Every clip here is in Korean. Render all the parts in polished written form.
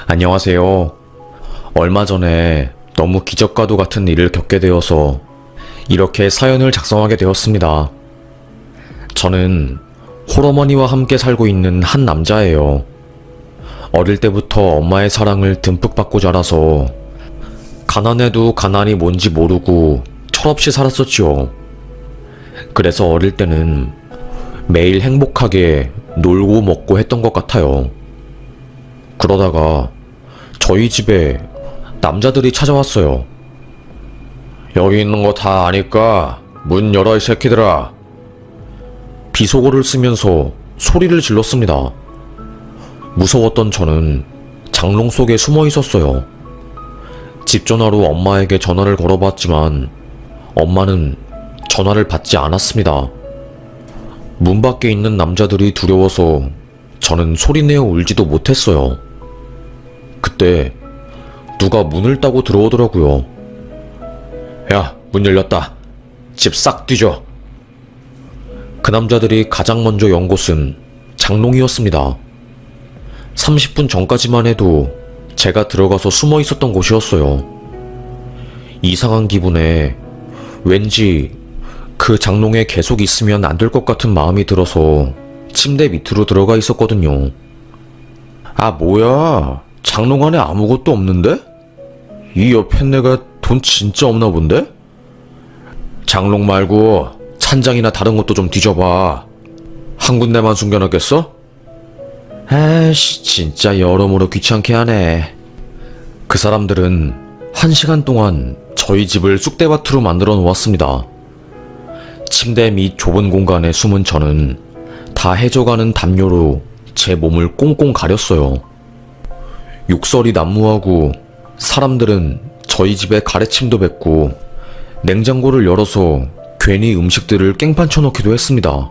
안녕하세요. 얼마 전에 너무 기적과도 같은 일을 겪게 되어서 이렇게 사연을 작성하게 되었습니다. 저는 홀어머니와 함께 살고 있는 한 남자예요. 어릴 때부터 엄마의 사랑을 듬뿍 받고 자라서 가난해도 가난이 뭔지 모르고 철없이 살았었지요. 그래서 어릴 때는 매일 행복하게 놀고 먹고 했던 것 같아요. 그러다가 저희 집에 남자들이 찾아왔어요. 여기 있는 거 다 아니까 문 열어 이 새끼들아. 비속어를 쓰면서 소리를 질렀습니다. 무서웠던 저는 장롱 속에 숨어 있었어요. 집 전화로 엄마에게 전화를 걸어봤지만 엄마는 전화를 받지 않았습니다. 문 밖에 있는 남자들이 두려워서 저는 소리내어 울지도 못했어요. 그때 누가 문을 따고 들어오더라고요. 야, 문 열렸다. 집 싹 뒤져. 그 남자들이 가장 먼저 연 곳은 장롱이었습니다. 30분 전까지만 해도 제가 들어가서 숨어 있었던 곳이었어요. 이상한 기분에 왠지 그 장롱에 계속 있으면 안 될 것 같은 마음이 들어서 침대 밑으로 들어가 있었거든요. 아, 뭐야? 장롱 안에 아무것도 없는데? 이 옆에 내가 돈 진짜 없나 본데? 장롱 말고 찬장이나 다른 것도 좀 뒤져봐. 한 군데만 숨겨놨겠어? 아이씨, 진짜 여러모로 귀찮게 하네. 그 사람들은 1시간 동안 저희 집을 쑥대밭으로 만들어 놓았습니다. 침대 밑 좁은 공간에 숨은 저는 다 해져가는 담요로 제 몸을 꽁꽁 가렸어요. 욕설이 난무하고 사람들은 저희 집에 가래침도 뱉고 냉장고를 열어서 괜히 음식들을 깽판 쳐놓기도 했습니다.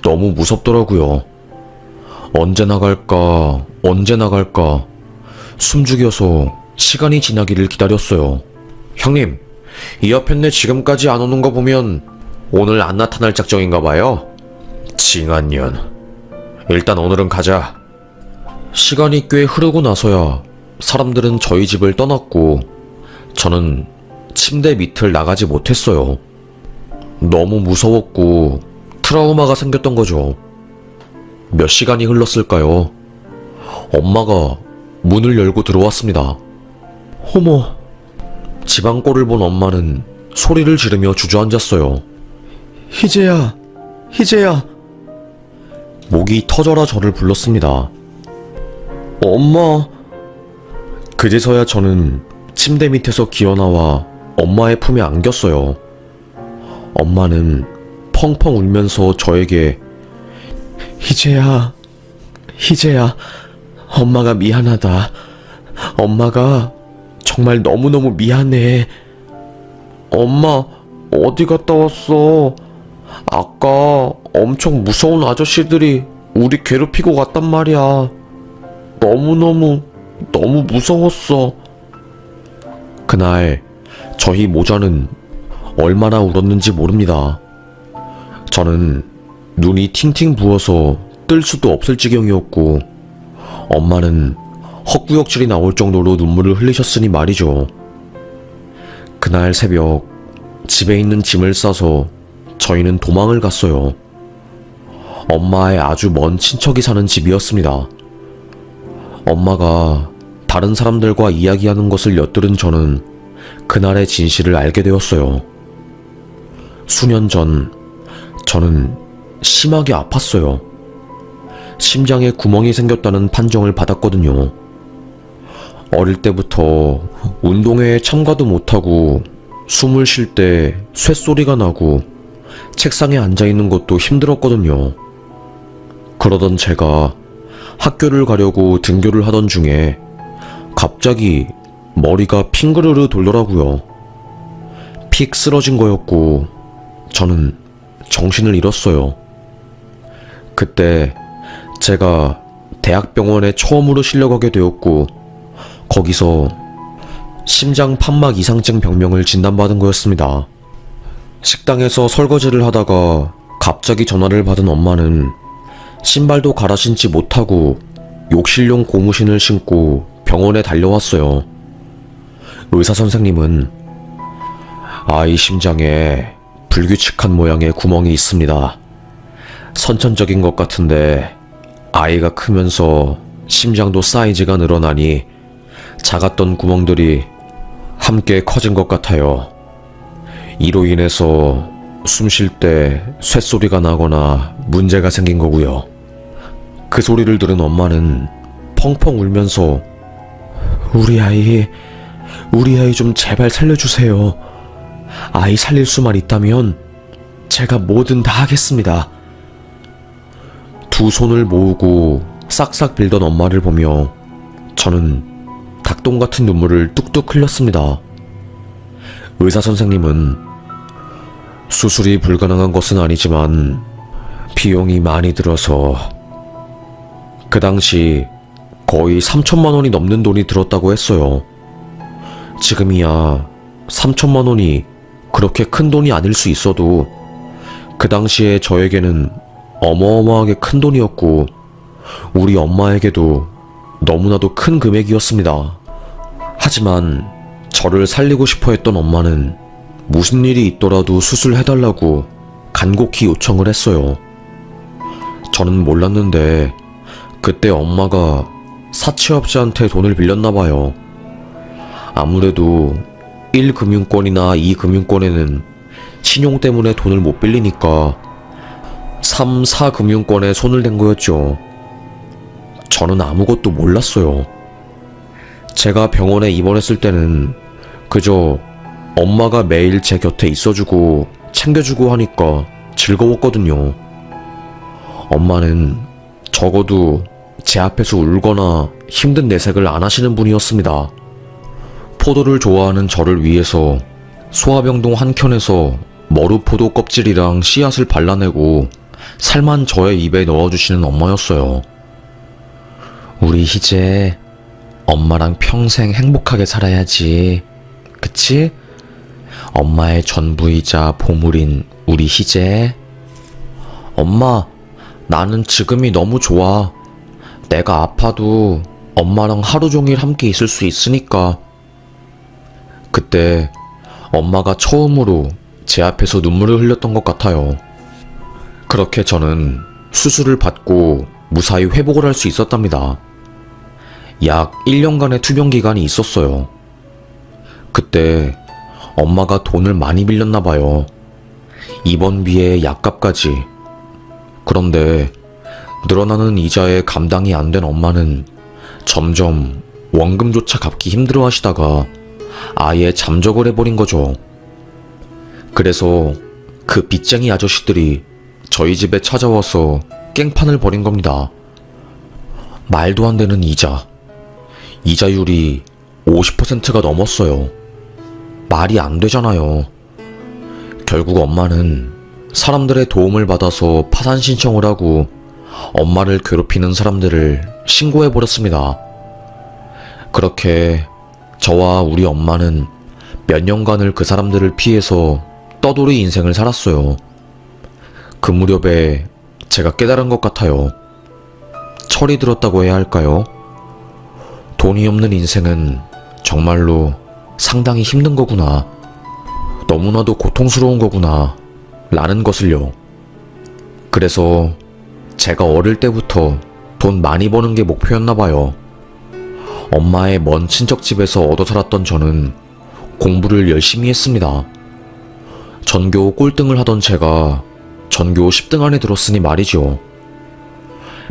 너무 무섭더라고요. 언제 나갈까 숨죽여서 시간이 지나기를 기다렸어요. 형님, 이 옆편네 지금까지 안 오는 거 보면 오늘 안 나타날 작정인가 봐요. 징한년. 일단 오늘은 가자. 시간이 꽤 흐르고 나서야 사람들은 저희 집을 떠났고 저는 침대 밑을 나가지 못했어요. 너무 무서웠고 트라우마가 생겼던 거죠. 몇 시간이 흘렀을까요? 엄마가 문을 열고 들어왔습니다. 어머, 집안 꼴을 본 엄마는 소리를 지르며 주저앉았어요. 희재야, 희재야. 목이 터져라 저를 불렀습니다. 엄마. 그제서야 저는 침대 밑에서 기어나와 엄마의 품에 안겼어요. 엄마는 펑펑 울면서 저에게 희재야, 희재야, 엄마가 미안하다. 엄마가 정말 너무너무 미안해. 엄마, 어디 갔다 왔어? 아까 엄청 무서운 아저씨들이 우리 괴롭히고 갔단 말이야. 너무 무서웠어. 그날 저희 모자는 얼마나 울었는지 모릅니다. 저는 눈이 팅팅 부어서 뜰 수도 없을 지경이었고 엄마는 헛구역질이 나올 정도로 눈물을 흘리셨으니 말이죠. 그날 새벽 집에 있는 짐을 싸서 저희는 도망을 갔어요. 엄마의 아주 먼 친척이 사는 집이었습니다. 엄마가 다른 사람들과 이야기하는 것을 엿들은 저는 그날의 진실을 알게 되었어요. 수년 전 저는 심하게 아팠어요. 심장에 구멍이 생겼다는 판정을 받았거든요. 어릴 때부터 운동회에 참가도 못하고 숨을 쉴 때 쇳소리가 나고 책상에 앉아있는 것도 힘들었거든요. 그러던 제가 학교를 가려고 등교를 하던 중에 갑자기 머리가 핑그르르 돌더라고요. 픽 쓰러진 거였고 저는 정신을 잃었어요. 그때 제가 대학병원에 처음으로 실려가게 되었고 거기서 심장 판막 이상증 병명을 진단받은 거였습니다. 식당에서 설거지를 하다가 갑자기 전화를 받은 엄마는 신발도 갈아 신지 못하고 욕실용 고무신을 신고 병원에 달려왔어요. 의사 선생님은 아이 심장에 불규칙한 모양의 구멍이 있습니다. 선천적인 것 같은데 아이가 크면서 심장도 사이즈가 늘어나니 작았던 구멍들이 함께 커진 것 같아요. 이로 인해서 숨 쉴 때 쇳소리가 나거나 문제가 생긴 거고요. 그 소리를 들은 엄마는 펑펑 울면서 우리 아이 좀 제발 살려주세요. 아이 살릴 수만 있다면 제가 뭐든 다 하겠습니다. 두 손을 모으고 싹싹 빌던 엄마를 보며 저는 닭똥 같은 눈물을 뚝뚝 흘렸습니다. 의사 선생님은 수술이 불가능한 것은 아니지만 비용이 많이 들어서 그 당시 거의 3천만 원이 넘는 돈이 들었다고 했어요. 지금이야 3천만 원이 그렇게 큰 돈이 아닐 수 있어도 그 당시에 저에게는 어마어마하게 큰 돈이었고 우리 엄마에게도 너무나도 큰 금액이었습니다. 하지만 저를 살리고 싶어 했던 엄마는 무슨 일이 있더라도 수술해달라고 간곡히 요청을 했어요. 저는 몰랐는데 그때 엄마가 사채업자한테 돈을 빌렸나봐요. 아무래도 1금융권이나 2금융권에는 신용 때문에 돈을 못 빌리니까 3, 4금융권에 손을 댄 거였죠. 저는 아무것도 몰랐어요. 제가 병원에 입원했을 때는 그저 엄마가 매일 제 곁에 있어주고 챙겨주고 하니까 즐거웠거든요. 엄마는 적어도 제 앞에서 울거나 힘든 내색을 안 하시는 분이었습니다. 포도를 좋아하는 저를 위해서 소화병동 한켠에서 머루포도 껍질이랑 씨앗을 발라내고 살만 저의 입에 넣어주시는 엄마였어요. 우리 희재, 엄마랑 평생 행복하게 살아야지. 그치? 엄마의 전부이자 보물인 우리 희재. 엄마, 나는 지금이 너무 좋아. 내가 아파도 엄마랑 하루 종일 함께 있을 수 있으니까. 그때 엄마가 처음으로 제 앞에서 눈물을 흘렸던 것 같아요. 그렇게 저는 수술을 받고 무사히 회복을 할 수 있었답니다. 약 1년간의 투병 기간이 있었어요. 그때 엄마가 돈을 많이 빌렸나 봐요. 입원비에 약값까지. 그런데 늘어나는 이자에 감당이 안 된 엄마는 점점 원금조차 갚기 힘들어 하시다가 아예 잠적을 해버린 거죠. 그래서 그 빚쟁이 아저씨들이 저희 집에 찾아와서 깽판을 벌인 겁니다. 말도 안 되는 이자. 이자율이 50%가 넘었어요. 말이 안 되잖아요. 결국 엄마는 사람들의 도움을 받아서 파산 신청을 하고 엄마를 괴롭히는 사람들을 신고해버렸습니다. 그렇게 저와 우리 엄마는 몇 년간을 그 사람들을 피해서 떠돌이 인생을 살았어요. 그 무렵에 제가 깨달은 것 같아요. 철이 들었다고 해야 할까요? 돈이 없는 인생은 정말로 상당히 힘든 거구나. 너무나도 고통스러운 거구나. 라는 것을요. 그래서 제가 어릴 때부터 돈 많이 버는 게 목표였나 봐요. 엄마의 먼 친척집에서 얻어 살았던 저는 공부를 열심히 했습니다. 전교 꼴등을 하던 제가 전교 10등 안에 들었으니 말이죠.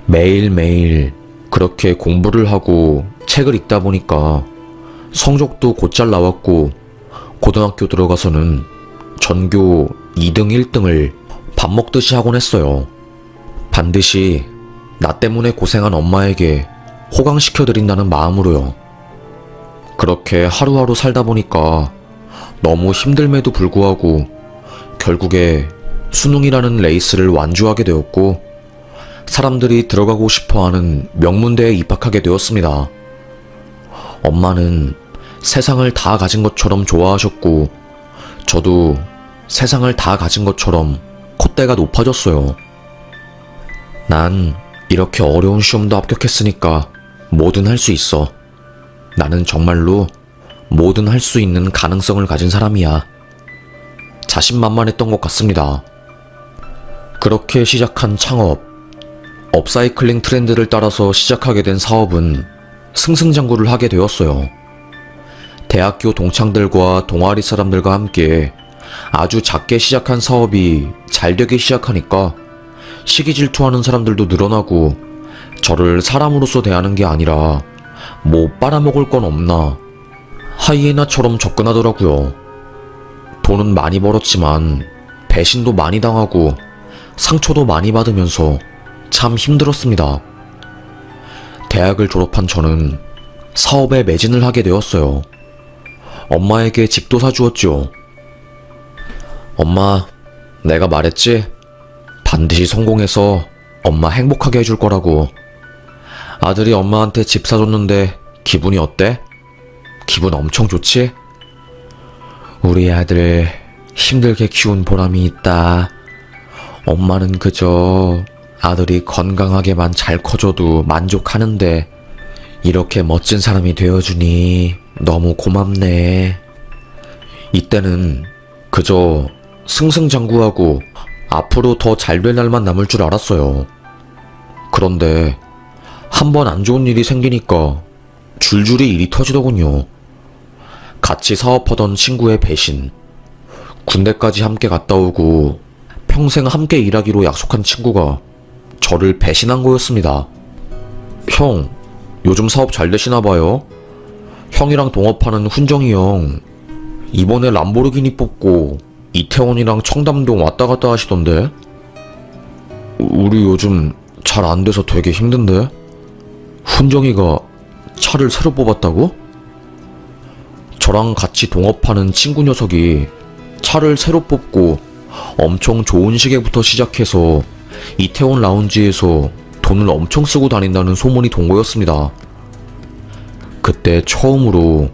매일매일 그렇게 공부를 하고 책을 읽다 보니까 성적도 곧잘 나왔고 고등학교 들어가서는 전교 2등 1등을 밥 먹듯이 하곤 했어요. 반드시 나 때문에 고생한 엄마에게 호강시켜드린다는 마음으로요. 그렇게 하루하루 살다 보니까 너무 힘듦에도 불구하고 결국에 수능이라는 레이스를 완주하게 되었고 사람들이 들어가고 싶어하는 명문대에 입학하게 되었습니다. 엄마는 세상을 다 가진 것처럼 좋아하셨고 저도 세상을 다 가진 것처럼 콧대가 높아졌어요. 난 이렇게 어려운 시험도 합격했으니까 뭐든 할 수 있어. 나는 정말로 뭐든 할 수 있는 가능성을 가진 사람이야. 자신만만했던 것 같습니다. 그렇게 시작한 창업, 업사이클링 트렌드를 따라서 시작하게 된 사업은 승승장구를 하게 되었어요. 대학교 동창들과 동아리 사람들과 함께 아주 작게 시작한 사업이 잘 되기 시작하니까 시기 질투하는 사람들도 늘어나고 저를 사람으로서 대하는 게 아니라 뭐 빨아먹을 건 없나 하이에나처럼 접근하더라고요. 돈은 많이 벌었지만 배신도 많이 당하고 상처도 많이 받으면서 참 힘들었습니다. 대학을 졸업한 저는 사업에 매진을 하게 되었어요. 엄마에게 집도 사주었죠. 엄마, 내가 말했지? 반드시 성공해서 엄마 행복하게 해줄 거라고. 아들이 엄마한테 집 사줬는데 기분이 어때? 기분 엄청 좋지? 우리 아들 힘들게 키운 보람이 있다. 엄마는 그저 아들이 건강하게만 잘 커줘도 만족하는데 이렇게 멋진 사람이 되어주니 너무 고맙네. 이때는 그저 승승장구하고 앞으로 더 잘 될 날만 남을 줄 알았어요. 그런데 한번 안 좋은 일이 생기니까 줄줄이 일이 터지더군요. 같이 사업하던 친구의 배신, 군대까지 함께 갔다 오고 평생 함께 일하기로 약속한 친구가 저를 배신한 거였습니다. 형, 요즘 사업 잘 되시나 봐요? 형이랑 동업하는 훈정이 형, 이번에 람보르기니 뽑고 이태원이랑 청담동 왔다 갔다 하시던데? 우리 요즘 잘 안 돼서 되게 힘든데? 훈정이가 차를 새로 뽑았다고? 저랑 같이 동업하는 친구 녀석이 차를 새로 뽑고 엄청 좋은 시계부터 시작해서 이태원 라운지에서 돈을 엄청 쓰고 다닌다는 소문이 돈 거였습니다. 그때 처음으로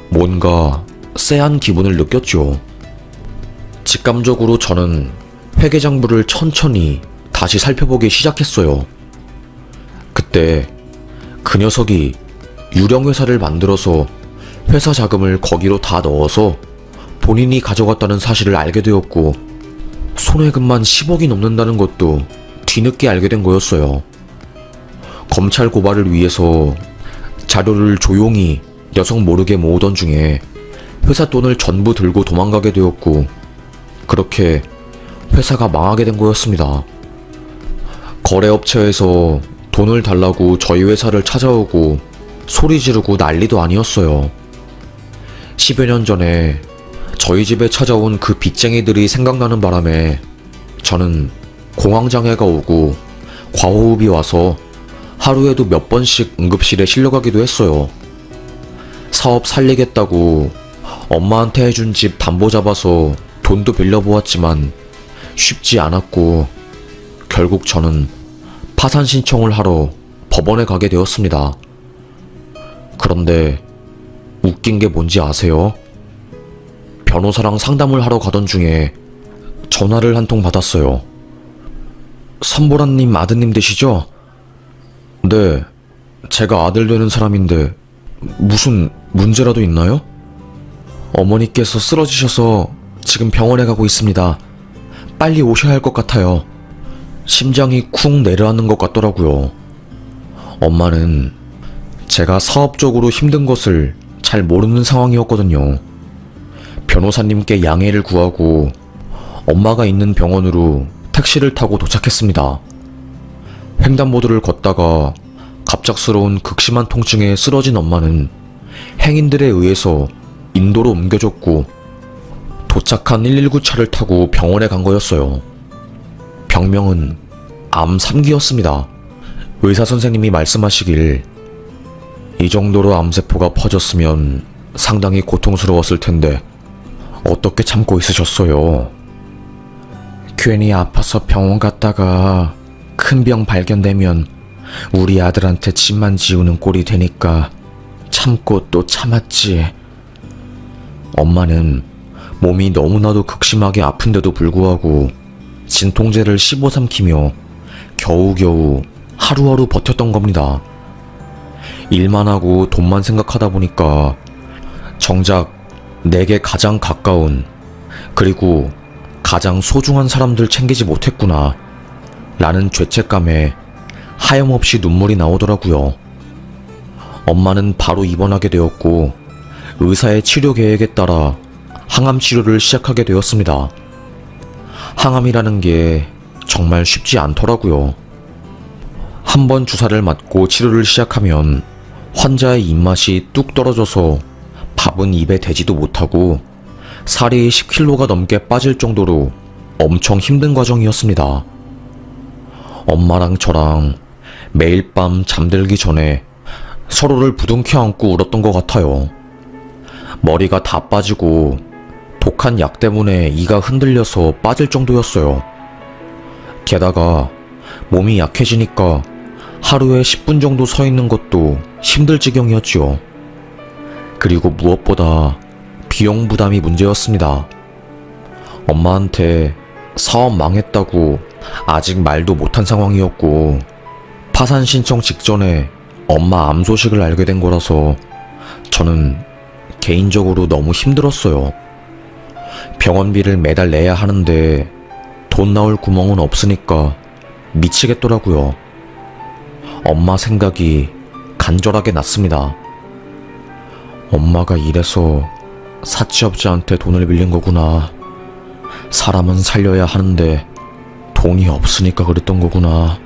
뭔가 쎄한 기분을 느꼈죠. 직감적으로 저는 회계장부를 천천히 다시 살펴보기 시작했어요. 그때 그 녀석이 유령회사를 만들어서 회사 자금을 거기로 다 넣어서 본인이 가져갔다는 사실을 알게 되었고 손해금만 10억이 넘는다는 것도 뒤늦게 알게 된 거였어요. 검찰 고발을 위해서 자료를 조용히 녀석 모르게 모으던 중에 회사 돈을 전부 들고 도망가게 되었고 그렇게 회사가 망하게 된 거였습니다. 거래업체에서 돈을 달라고 저희 회사를 찾아오고 소리 지르고 난리도 아니었어요. 10여 년 전에 저희 집에 찾아온 그 빚쟁이들이 생각나는 바람에 저는 공황장애가 오고 과호흡이 와서 하루에도 몇 번씩 응급실에 실려가기도 했어요. 사업 살리겠다고 엄마한테 해준 집 담보 잡아서 돈도 빌려보았지만 쉽지 않았고 결국 저는 파산 신청을 하러 법원에 가게 되었습니다. 그런데 웃긴 게 뭔지 아세요? 변호사랑 상담을 하러 가던 중에 전화를 한 통 받았어요. 선보라님 아드님 되시죠? 네, 제가 아들 되는 사람인데 무슨 문제라도 있나요? 어머니께서 쓰러지셔서 지금 병원에 가고 있습니다. 빨리 오셔야 할 것 같아요. 심장이 쿵 내려앉는 것 같더라고요. 엄마는 제가 사업적으로 힘든 것을 잘 모르는 상황이었거든요. 변호사님께 양해를 구하고 엄마가 있는 병원으로 택시를 타고 도착했습니다. 횡단보도를 걷다가 갑작스러운 극심한 통증에 쓰러진 엄마는 행인들에 의해서 인도로 옮겨졌고 도착한 119 차를 타고 병원에 간 거였어요. 병명은 암 3기였습니다. 의사 선생님이 말씀하시길 이 정도로 암세포가 퍼졌으면 상당히 고통스러웠을 텐데 어떻게 참고 있으셨어요? 괜히 아파서 병원 갔다가 큰 병 발견되면 우리 아들한테 집만 지우는 꼴이 되니까 참고 또 참았지. 엄마는 몸이 너무나도 극심하게 아픈데도 불구하고 진통제를 씹어 삼키며 겨우겨우 하루하루 버텼던 겁니다. 일만 하고 돈만 생각하다 보니까 정작 내게 가장 가까운 그리고 가장 소중한 사람들 챙기지 못했구나 라는 죄책감에 하염없이 눈물이 나오더라고요. 엄마는 바로 입원하게 되었고 의사의 치료 계획에 따라 항암 치료를 시작하게 되었습니다. 항암이라는 게 정말 쉽지 않더라고요. 한 번 주사를 맞고 치료를 시작하면 환자의 입맛이 뚝 떨어져서 밥은 입에 대지도 못하고 살이 10kg가 넘게 빠질 정도로 엄청 힘든 과정이었습니다. 엄마랑 저랑 매일 밤 잠들기 전에 서로를 부둥켜 안고 울었던 것 같아요. 머리가 다 빠지고 독한 약 때문에 이가 흔들려서 빠질 정도였어요. 게다가 몸이 약해지니까 하루에 10분 정도 서 있는 것도 힘들 지경이었지요. 그리고 무엇보다 비용 부담이 문제였습니다. 엄마한테 사업 망했다고 아직 말도 못한 상황이었고 파산 신청 직전에 엄마 암 소식을 알게 된 거라서 저는 개인적으로 너무 힘들었어요. 병원비를 매달 내야 하는데 돈 나올 구멍은 없으니까 미치겠더라고요. 엄마 생각이 간절하게 났습니다. 엄마가 이래서 사치업자한테 돈을 빌린 거구나. 사람은 살려야 하는데 돈이 없으니까 그랬던 거구나.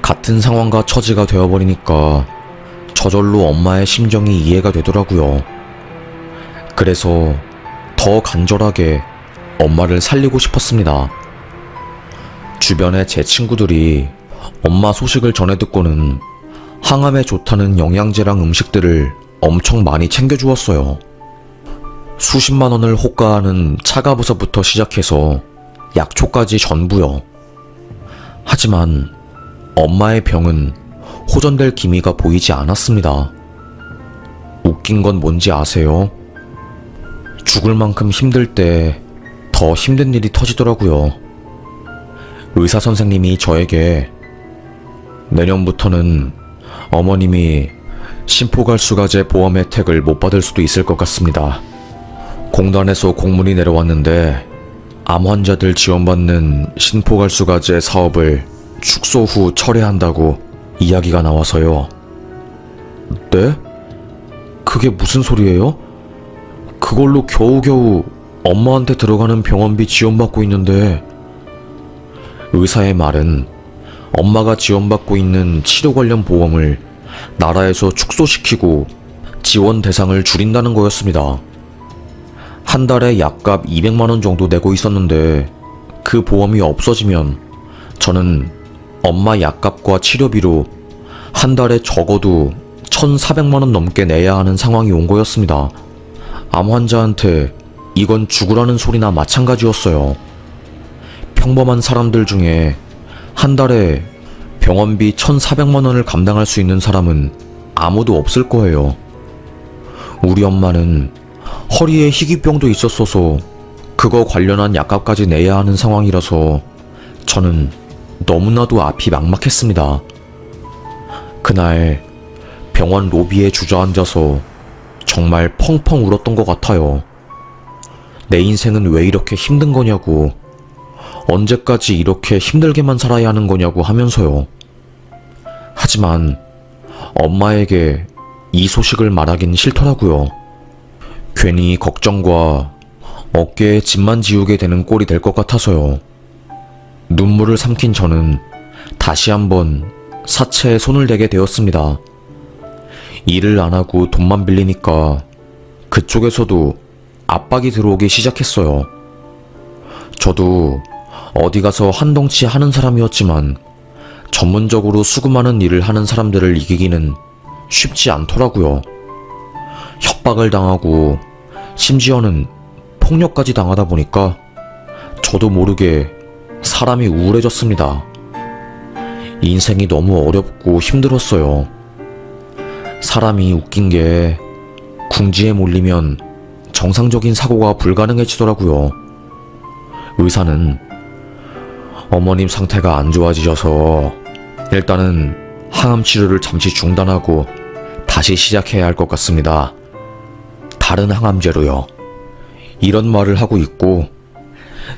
같은 상황과 처지가 되어버리니까 저절로 엄마의 심정이 이해가 되더라고요. 그래서 더 간절하게 엄마를 살리고 싶었습니다. 주변에 제 친구들이 엄마 소식을 전해 듣고는 항암에 좋다는 영양제랑 음식들을 엄청 많이 챙겨주었어요. 수십만 원을 호가하는 차가버섯부터 시작해서 약초까지 전부요. 하지만 엄마의 병은 호전될 기미가 보이지 않았습니다. 웃긴 건 뭔지 아세요? 죽을 만큼 힘들 때 더 힘든 일이 터지더라고요. 의사 선생님이 저에게 내년부터는 어머님이 심포갈수가제 보험 혜택을 못 받을 수도 있을 것 같습니다. 공단에서 공문이 내려왔는데 암 환자들 지원받는 심포갈수가제 사업을 축소 후 철회한다고 이야기가 나와서요. 네? 그게 무슨 소리예요? 그걸로 겨우겨우 엄마한테 들어가는 병원비 지원받고 있는데. 의사의 말은 엄마가 지원받고 있는 치료 관련 보험을 나라에서 축소시키고 지원 대상을 줄인다는 거였습니다. 한 달에 약값 200만 원 정도 내고 있었는데 그 보험이 없어지면 저는 엄마 약값과 치료비로 한 달에 적어도 1,400만 원 넘게 내야 하는 상황이 온 거였습니다. 암 환자한테 이건 죽으라는 소리나 마찬가지였어요. 평범한 사람들 중에 한 달에 병원비 1,400만 원을 감당할 수 있는 사람은 아무도 없을 거예요. 우리 엄마는 허리에 희귀병도 있었어서 그거 관련한 약값까지 내야 하는 상황이라서 저는 너무나도 앞이 막막했습니다. 그날 병원 로비에 주저앉아서 정말 펑펑 울었던 것 같아요. 내 인생은 왜 이렇게 힘든 거냐고, 언제까지 이렇게 힘들게만 살아야 하는 거냐고 하면서요. 하지만 엄마에게 이 소식을 말하긴 싫더라고요. 괜히 걱정과 어깨에 짐만 지우게 되는 꼴이 될 것 같아서요. 눈물을 삼킨 저는 다시 한번 사채에 손을 대게 되었습니다. 일을 안 하고 돈만 빌리니까 그쪽에서도 압박이 들어오기 시작했어요. 저도 어디 가서 한덩치 하는 사람이었지만 전문적으로 수금하는 일을 하는 사람들을 이기기는 쉽지 않더라고요. 협박을 당하고 심지어는 폭력까지 당하다 보니까 저도 모르게 사람이 우울해졌습니다. 인생이 너무 어렵고 힘들었어요. 사람이 웃긴 게 궁지에 몰리면 정상적인 사고가 불가능해지더라고요. 의사는 어머님 상태가 안 좋아지셔서 일단은 항암 치료를 잠시 중단하고 다시 시작해야 할 것 같습니다. 다른 항암제로요. 이런 말을 하고 있고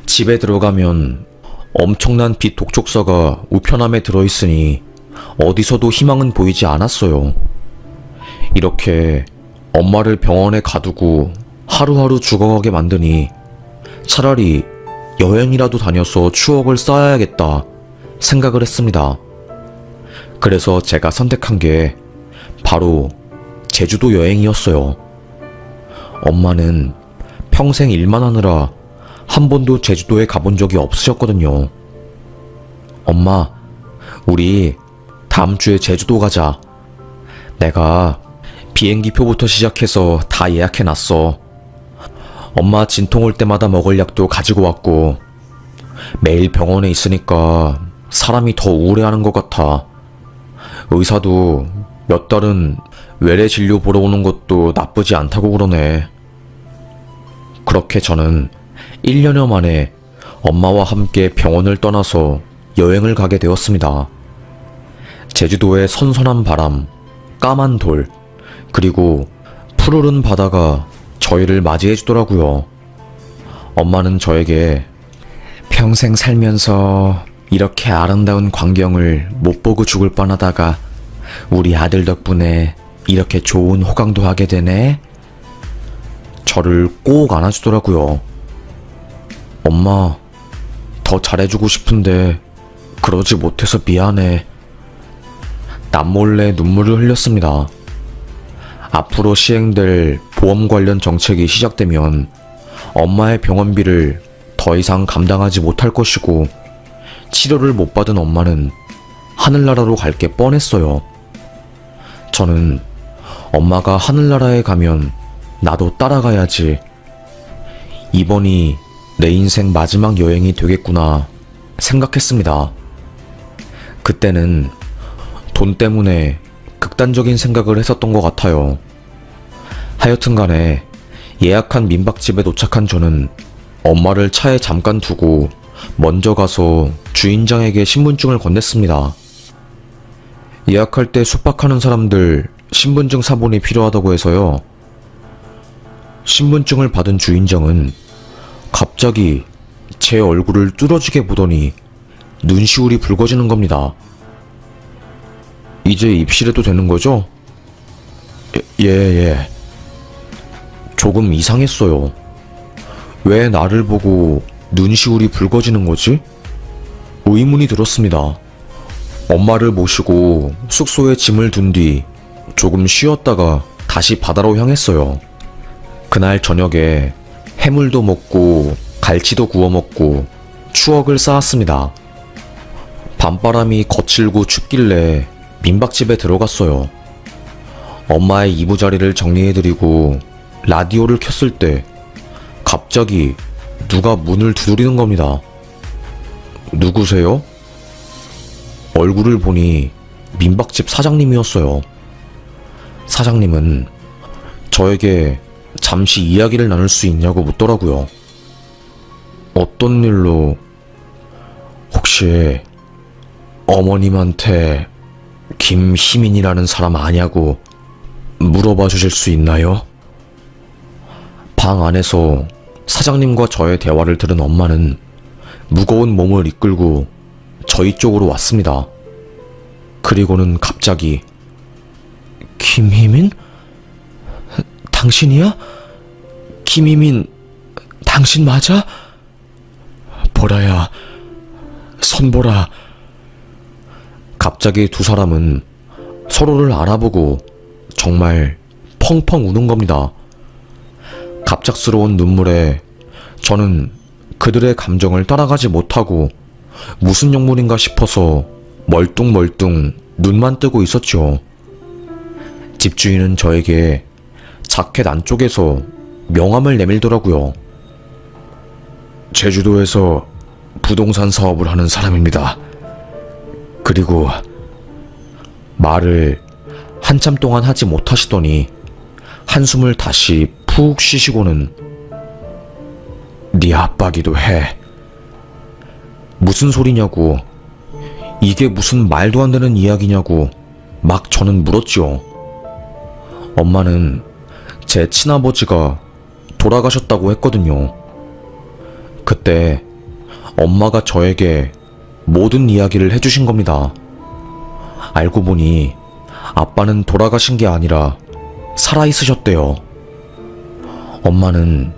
집에 들어가면 엄청난 빛 독촉서가 우편함에 들어있으니 어디서도 희망은 보이지 않았어요. 이렇게 엄마를 병원에 가두고 하루하루 죽어가게 만드니 차라리 여행이라도 다녀서 추억을 쌓아야겠다 생각을 했습니다. 그래서 제가 선택한 게 바로 제주도 여행이었어요. 엄마는 평생 일만 하느라 한 번도 제주도에 가본 적이 없으셨거든요. 엄마, 우리 다음 주에 제주도 가자. 내가 비행기표부터 시작해서 다 예약해놨어. 엄마 진통 올 때마다 먹을 약도 가지고 왔고 매일 병원에 있으니까 사람이 더 우울해하는 것 같아. 의사도 몇 달은 외래 진료 보러 오는 것도 나쁘지 않다고 그러네. 그렇게 저는 1년여 만에 엄마와 함께 병원을 떠나서 여행을 가게 되었습니다. 제주도의 선선한 바람, 까만 돌, 그리고 푸르른 바다가 저희를 맞이해 주더라고요. 엄마는 저에게 평생 살면서 이렇게 아름다운 광경을 못 보고 죽을 뻔하다가 우리 아들 덕분에 이렇게 좋은 호강도 하게 되네. 저를 꼭 안아주더라고요. 엄마, 더 잘해주고 싶은데 그러지 못해서 미안해. 남몰래 눈물을 흘렸습니다. 앞으로 시행될 보험 관련 정책이 시작되면 엄마의 병원비를 더 이상 감당하지 못할 것이고 치료를 못 받은 엄마는 하늘나라로 갈 게 뻔했어요. 저는 엄마가 하늘나라에 가면 나도 따라가야지. 이번이 내 인생 마지막 여행이 되겠구나 생각했습니다. 그때는 돈 때문에 극단적인 생각을 했었던 것 같아요. 하여튼 간에 예약한 민박집에 도착한 저는 엄마를 차에 잠깐 두고 먼저 가서 주인장에게 신분증을 건넸습니다. 예약할 때 숙박하는 사람들 신분증 사본이 필요하다고 해서요. 신분증을 받은 주인장은 갑자기 제 얼굴을 뚫어지게 보더니 눈시울이 붉어지는 겁니다. 이제 입실해도 되는 거죠? 예. 조금 이상했어요. 왜 나를 보고 눈시울이 붉어지는 거지? 의문이 들었습니다. 엄마를 모시고 숙소에 짐을 둔 뒤 조금 쉬었다가 다시 바다로 향했어요. 그날 저녁에 해물도 먹고 갈치도 구워 먹고 추억을 쌓았습니다. 밤바람이 거칠고 춥길래 민박집에 들어갔어요. 엄마의 이부자리를 정리해드리고 라디오를 켰을 때 갑자기 누가 문을 두드리는 겁니다. 누구세요? 얼굴을 보니 민박집 사장님이었어요. 사장님은 저에게 잠시 이야기를 나눌 수 있냐고 묻더라고요. 어떤 일로? 혹시 어머님한테 김희민이라는 사람 아냐고 물어봐 주실 수 있나요? 방 안에서 사장님과 저의 대화를 들은 엄마는 무거운 몸을 이끌고 저희 쪽으로 왔습니다. 그리고는 갑자기 김희민? 당신이야? 김희민, 당신 맞아? 보라야, 손보라. 갑자기 두 사람은 서로를 알아보고 정말 펑펑 우는 겁니다. 갑작스러운 눈물에 저는 그들의 감정을 따라가지 못하고 무슨 영문인가 싶어서 멀뚱멀뚱 눈만 뜨고 있었죠. 집주인은 저에게 자켓 안쪽에서 명함을 내밀더라고요. 제주도에서 부동산 사업을 하는 사람입니다. 그리고 말을 한참 동안 하지 못하시더니 한숨을 다시 푹 쉬시고는 네 아빠기도 해. 무슨 소리냐고. 이게 무슨 말도 안 되는 이야기냐고 막 저는 물었지요. 엄마는 제 친아버지가 돌아가셨다고 했거든요. 그때 엄마가 저에게 모든 이야기를 해주신 겁니다. 알고 보니 아빠는 돌아가신 게 아니라 살아있으셨대요. 엄마는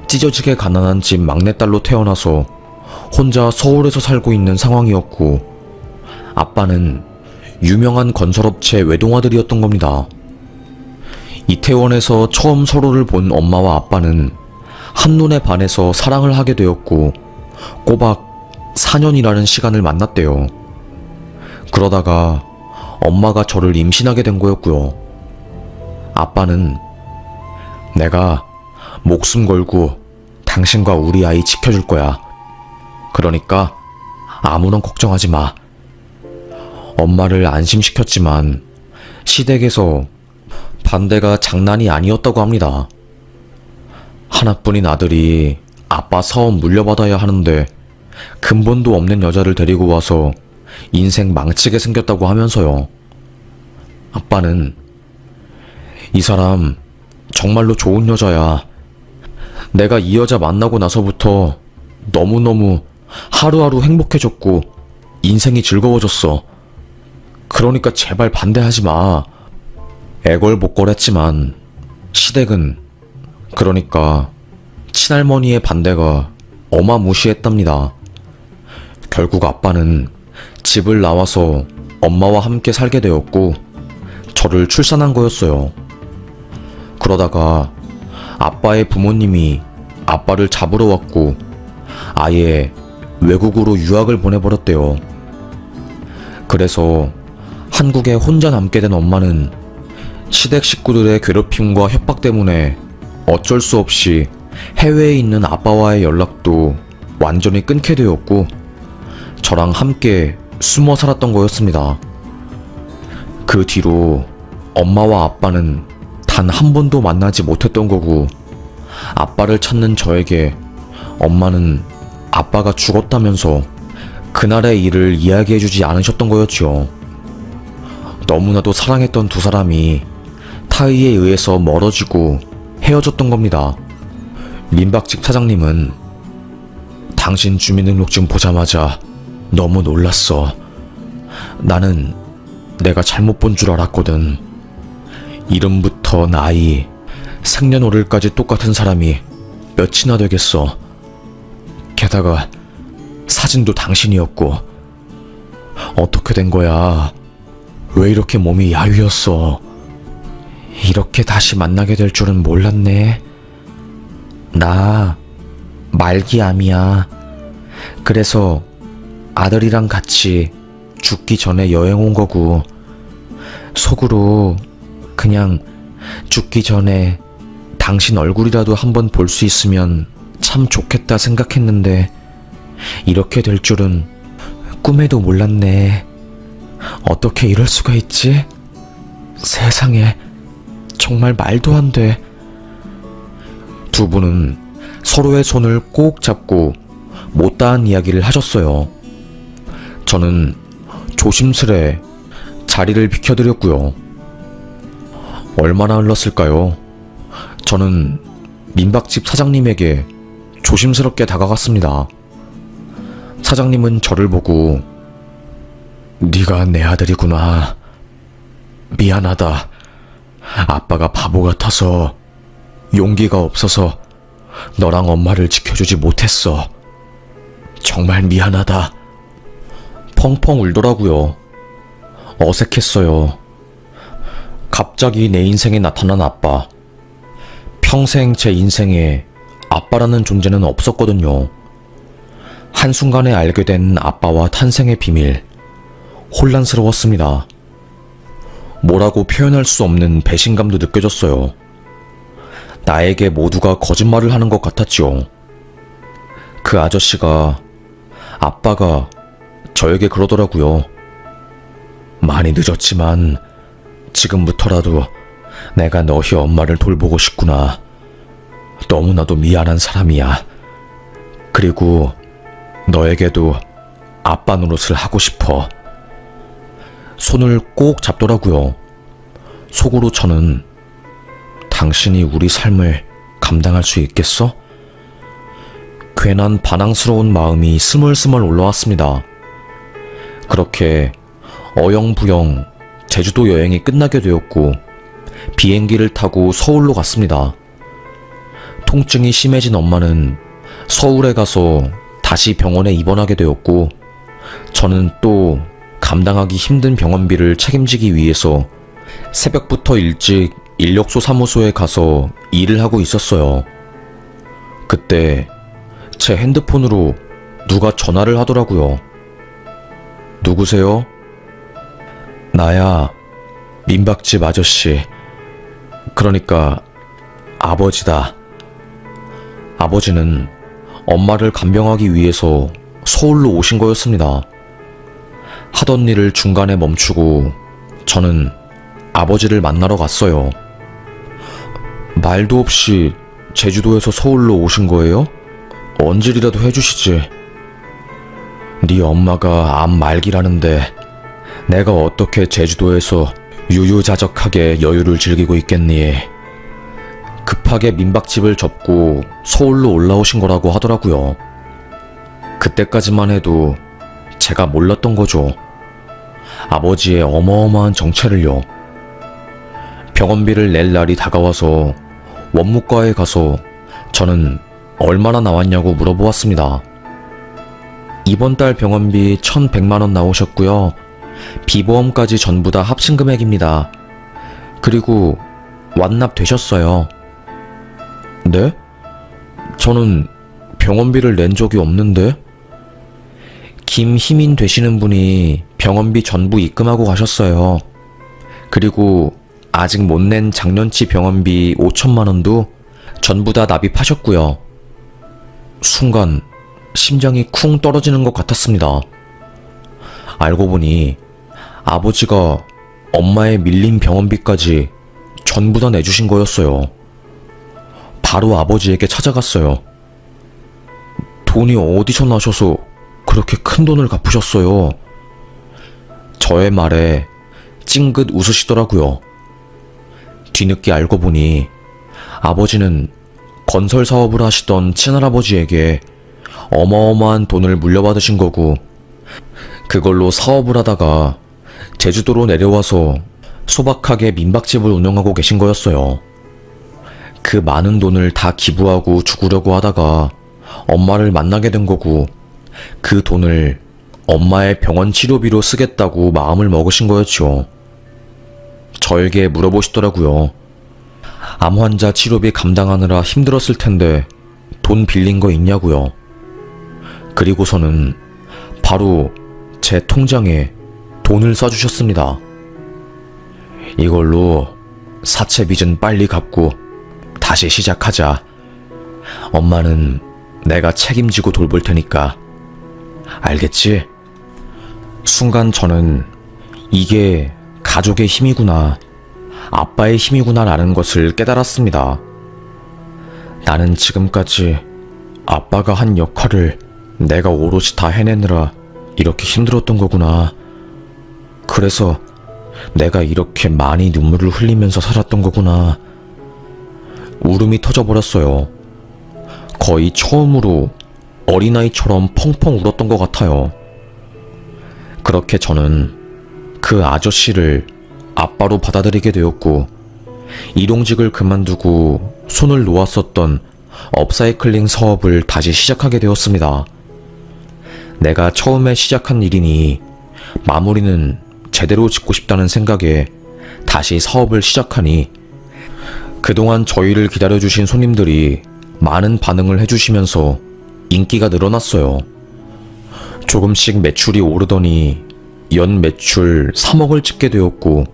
찢어지게 가난한 집 막내딸로 태어나서 혼자 서울에서 살고 있는 상황이었고, 아빠는 유명한 건설업체 외동아들이었던 겁니다. 이태원에서 처음 서로를 본 엄마와 아빠는 한눈에 반해서 사랑을 하게 되었고, 꼬박 4년이라는 시간을 만났대요. 그러다가 엄마가 저를 임신하게 된 거였고요. 아빠는 내가 목숨 걸고 당신과 우리 아이 지켜줄 거야. 그러니까 아무런 걱정하지 마. 엄마를 안심시켰지만 시댁에서 반대가 장난이 아니었다고 합니다. 하나뿐인 아들이 아빠 사업 물려받아야 하는데 근본도 없는 여자를 데리고 와서 인생 망치게 생겼다고 하면서요. 아빠는 이 사람 정말로 좋은 여자야. 내가 이 여자 만나고 나서부터 너무너무 하루하루 행복해졌고 인생이 즐거워졌어. 그러니까 제발 반대하지 마. 애걸복걸했지만 시댁은, 그러니까 친할머니의 반대가 어마무시했답니다. 결국 아빠는 집을 나와서 엄마와 함께 살게 되었고 저를 출산한 거였어요. 그러다가 아빠의 부모님이 아빠를 잡으러 왔고 아예 외국으로 유학을 보내버렸대요. 그래서 한국에 혼자 남게 된 엄마는 시댁 식구들의 괴롭힘과 협박 때문에 어쩔 수 없이 해외에 있는 아빠와의 연락도 완전히 끊게 되었고 저랑 함께 숨어 살았던 거였습니다. 그 뒤로 엄마와 아빠는 단 한 번도 만나지 못했던 거고, 아빠를 찾는 저에게 엄마는 아빠가 죽었다면서 그날의 일을 이야기해주지 않으셨던 거였죠. 너무나도 사랑했던 두 사람이 타의에 의해서 멀어지고 헤어졌던 겁니다. 민박집 사장님은 당신 주민등록증 보자마자 너무 놀랐어. 나는 내가 잘못 본 줄 알았거든. 이름부터 나이, 생년월일까지 똑같은 사람이 몇이나 되겠어. 게다가 사진도 당신이었고. 어떻게 된 거야? 왜 이렇게 몸이 야위었어? 이렇게 다시 만나게 될 줄은 몰랐네. 나 말기암이야. 그래서 아들이랑 같이 죽기 전에 여행 온 거고, 속으로 그냥 죽기 전에 당신 얼굴이라도 한번 볼 수 있으면 참 좋겠다 생각했는데 이렇게 될 줄은 꿈에도 몰랐네. 어떻게 이럴 수가 있지? 세상에, 정말 말도 안 돼. 두 분은 서로의 손을 꼭 잡고 못다한 이야기를 하셨어요. 저는 조심스레 자리를 비켜드렸고요. 얼마나 흘렀을까요? 저는 민박집 사장님에게 조심스럽게 다가갔습니다. 사장님은 저를 보고 네가 내 아들이구나. 미안하다. 아빠가 바보 같아서 용기가 없어서 너랑 엄마를 지켜주지 못했어. 정말 미안하다. 펑펑 울더라고요. 어색했어요. 갑자기 내 인생에 나타난 아빠. 평생 제 인생에 아빠라는 존재는 없었거든요. 한순간에 알게 된 아빠와 탄생의 비밀. 혼란스러웠습니다. 뭐라고 표현할 수 없는 배신감도 느껴졌어요. 나에게 모두가 거짓말을 하는 것 같았지요. 그 아저씨가, 아빠가 저에게 그러더라고요. 많이 늦었지만 지금부터라도 내가 너희 엄마를 돌보고 싶구나. 너무나도 미안한 사람이야. 그리고 너에게도 아빠 노릇을 하고 싶어. 손을 꼭 잡더라고요. 속으로 저는 당신이 우리 삶을 감당할 수 있겠어? 괜한 반항스러운 마음이 스멀스멀 올라왔습니다. 그렇게 어영부영 제주도 여행이 끝나게 되었고 비행기를 타고 서울로 갔습니다. 통증이 심해진 엄마는 서울에 가서 다시 병원에 입원하게 되었고 저는 또 감당하기 힘든 병원비를 책임지기 위해서 새벽부터 일찍 인력소 사무소에 가서 일을 하고 있었어요. 그때 제 핸드폰으로 누가 전화를 하더라고요. 누구세요? 나야, 민박집 아저씨. 그러니까 아버지다. 아버지는 엄마를 간병하기 위해서 서울로 오신 거였습니다. 하던 일을 중간에 멈추고 저는 아버지를 만나러 갔어요. 말도 없이 제주도에서 서울로 오신 거예요? 언질이라도 해주시지. 네 엄마가 암 말기라는데 내가 어떻게 제주도에서 유유자적하게 여유를 즐기고 있겠니? 급하게 민박집을 접고 서울로 올라오신 거라고 하더라고요. 그때까지만 해도 제가 몰랐던 거죠. 아버지의 어마어마한 정체를요. 병원비를 낼 날이 다가와서 원무과에 가서 저는 얼마나 나왔냐고 물어보았습니다. 이번 달 병원비 1,100만 원 나오셨고요. 비보험까지 전부 다 합친 금액입니다. 그리고 완납되셨어요. 네? 저는 병원비를 낸 적이 없는데? 김희민 되시는 분이 병원비 전부 입금하고 가셨어요. 그리고 아직 못 낸 작년치 병원비 5천만 원도 전부 다 납입하셨고요. 순간 심장이 쿵 떨어지는 것 같았습니다. 알고 보니 아버지가 엄마의 밀린 병원비까지 전부 다 내주신 거였어요. 바로 아버지에게 찾아갔어요. 돈이 어디서 나셔서 그렇게 큰 돈을 갚으셨어요? 저의 말에 찡긋 웃으시더라고요. 뒤늦게 알고 보니 아버지는 건설 사업을 하시던 친할아버지에게 어마어마한 돈을 물려받으신 거고 그걸로 사업을 하다가 제주도로 내려와서 소박하게 민박집을 운영하고 계신 거였어요. 그 많은 돈을 다 기부하고 죽으려고 하다가 엄마를 만나게 된 거고 그 돈을 엄마의 병원 치료비로 쓰겠다고 마음을 먹으신 거였죠. 저에게 물어보시더라고요. 암 환자 치료비 감당하느라 힘들었을 텐데 돈 빌린 거 있냐고요. 그리고서는 바로 제 통장에 돈을 써주셨습니다. 이걸로 사채 빚은 빨리 갚고 다시 시작하자. 엄마는 내가 책임지고 돌볼 테니까. 알겠지? 순간 저는 이게 가족의 힘이구나, 아빠의 힘이구나 라는 것을 깨달았습니다. 나는 지금까지 아빠가 한 역할을 내가 오롯이 다 해내느라 이렇게 힘들었던 거구나. 그래서 내가 이렇게 많이 눈물을 흘리면서 살았던 거구나. 울음이 터져버렸어요. 거의 처음으로 어린아이처럼 펑펑 울었던 것 같아요. 그렇게 저는 그 아저씨를 아빠로 받아들이게 되었고 일용직을 그만두고 손을 놓았었던 업사이클링 사업을 다시 시작하게 되었습니다. 내가 처음에 시작한 일이니 마무리는 제대로 짓고 싶다는 생각에 다시 사업을 시작하니 그동안 저희를 기다려주신 손님들이 많은 반응을 해주시면서 인기가 늘어났어요. 조금씩 매출이 오르더니 연 매출 3억을 찍게 되었고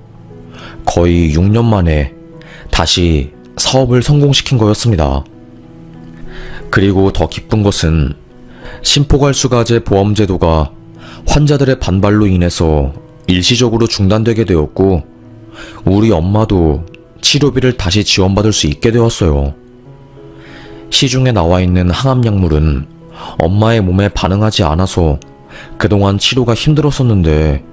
거의 6년 만에 다시 사업을 성공시킨 거였습니다. 그리고 더 기쁜 것은 심포괄수가제 보험제도가 환자들의 반발로 인해서 일시적으로 중단되게 되었고 우리 엄마도 치료비를 다시 지원받을 수 있게 되었어요. 시중에 나와 있는 항암약물은 엄마의 몸에 반응하지 않아서 그동안 치료가 힘들었었는데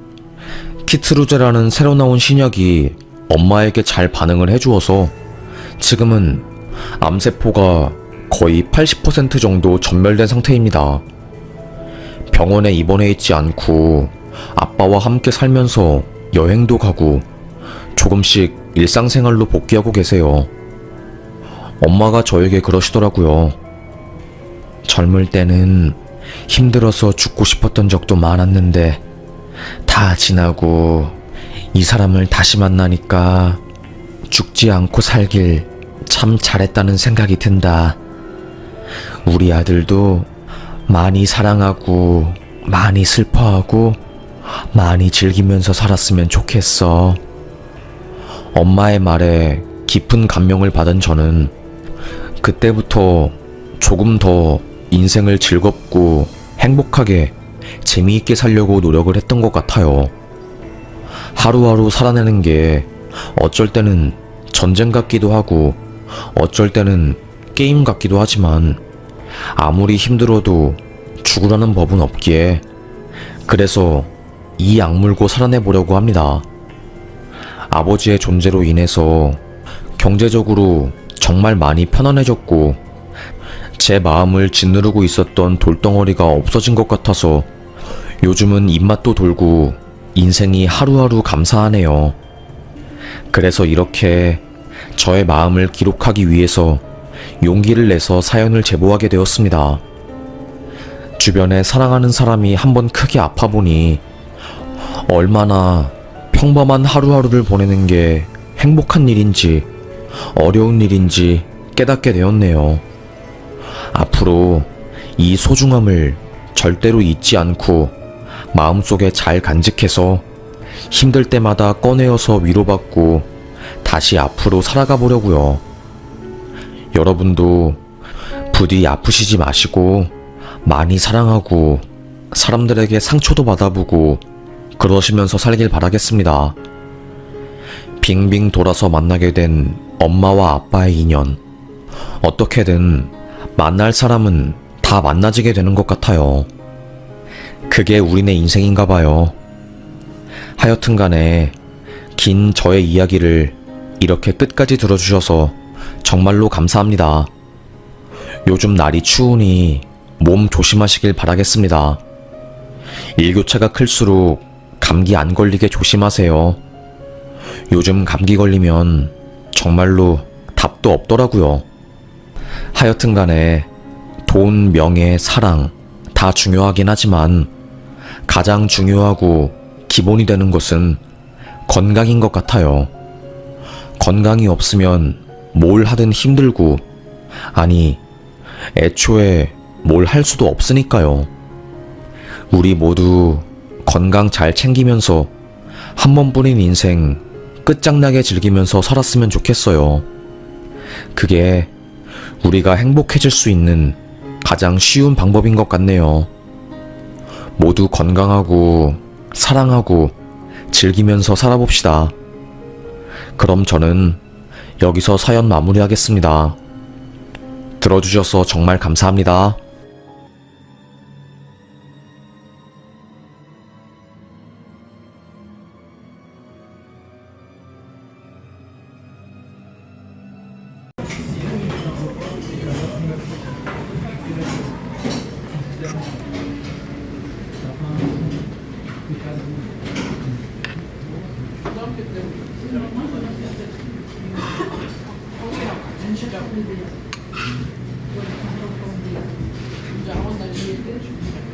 키트루제라는 새로 나온 신약이 엄마에게 잘 반응을 해주어서 지금은 암세포가 거의 80% 정도 전멸된 상태입니다. 병원에 입원해 있지 않고 아빠와 함께 살면서 여행도 가고 조금씩 일상생활로 복귀하고 계세요. 엄마가 저에게 그러시더라고요. 젊을 때는 힘들어서 죽고 싶었던 적도 많았는데 다 지나고 이 사람을 다시 만나니까 죽지 않고 살길 참 잘했다는 생각이 든다. 우리 아들도 많이 사랑하고 많이 슬퍼하고 많이 즐기면서 살았으면 좋겠어. 엄마의 말에 깊은 감명을 받은 저는 그때부터 조금 더 인생을 즐겁고 행복하게 재미있게 살려고 노력을 했던 것 같아요. 하루하루 살아내는 게 어쩔 때는 전쟁 같기도 하고 어쩔 때는 게임 같기도 하지만 아무리 힘들어도 죽으라는 법은 없기에 그래서 이 악물고 살아내보려고 합니다. 아버지의 존재로 인해서 경제적으로 정말 많이 편안해졌고 제 마음을 짓누르고 있었던 돌덩어리가 없어진 것 같아서 요즘은 입맛도 돌고 인생이 하루하루 감사하네요. 그래서 이렇게 저의 마음을 기록하기 위해서 용기를 내서 사연을 제보하게 되었습니다. 주변에 사랑하는 사람이 한번 크게 아파보니 얼마나 평범한 하루하루를 보내는 게 행복한 일인지 어려운 일인지 깨닫게 되었네요. 앞으로 이 소중함을 절대로 잊지 않고 마음속에 잘 간직해서 힘들 때마다 꺼내어서 위로받고 다시 앞으로 살아가 보려고요. 여러분도 부디 아프시지 마시고 많이 사랑하고 사람들에게 상처도 받아보고 그러시면서 살길 바라겠습니다. 빙빙 돌아서 만나게 된 엄마와 아빠의 인연. 어떻게든 만날 사람은 다 만나지게 되는 것 같아요. 그게 우리네 인생인가 봐요. 하여튼 간에 긴 저의 이야기를 이렇게 끝까지 들어주셔서 정말로 감사합니다. 요즘 날이 추우니 몸 조심하시길 바라겠습니다. 일교차가 클수록 감기 안 걸리게 조심하세요. 요즘 감기 걸리면 정말로 답도 없더라고요. 하여튼 간에 돈, 명예, 사랑 다 중요하긴 하지만 가장 중요하고 기본이 되는 것은 건강인 것 같아요. 건강이 없으면 뭘 하든 힘들고, 아니, 애초에 뭘 할 수도 없으니까요. 우리 모두 건강 잘 챙기면서 한 번뿐인 인생 끝장나게 즐기면서 살았으면 좋겠어요. 그게 우리가 행복해질 수 있는 가장 쉬운 방법인 것 같네요. 모두 건강하고 사랑하고 즐기면서 살아봅시다. 그럼 저는 여기서 사연 마무리하겠습니다. 들어주셔서 정말 감사합니다. Idzie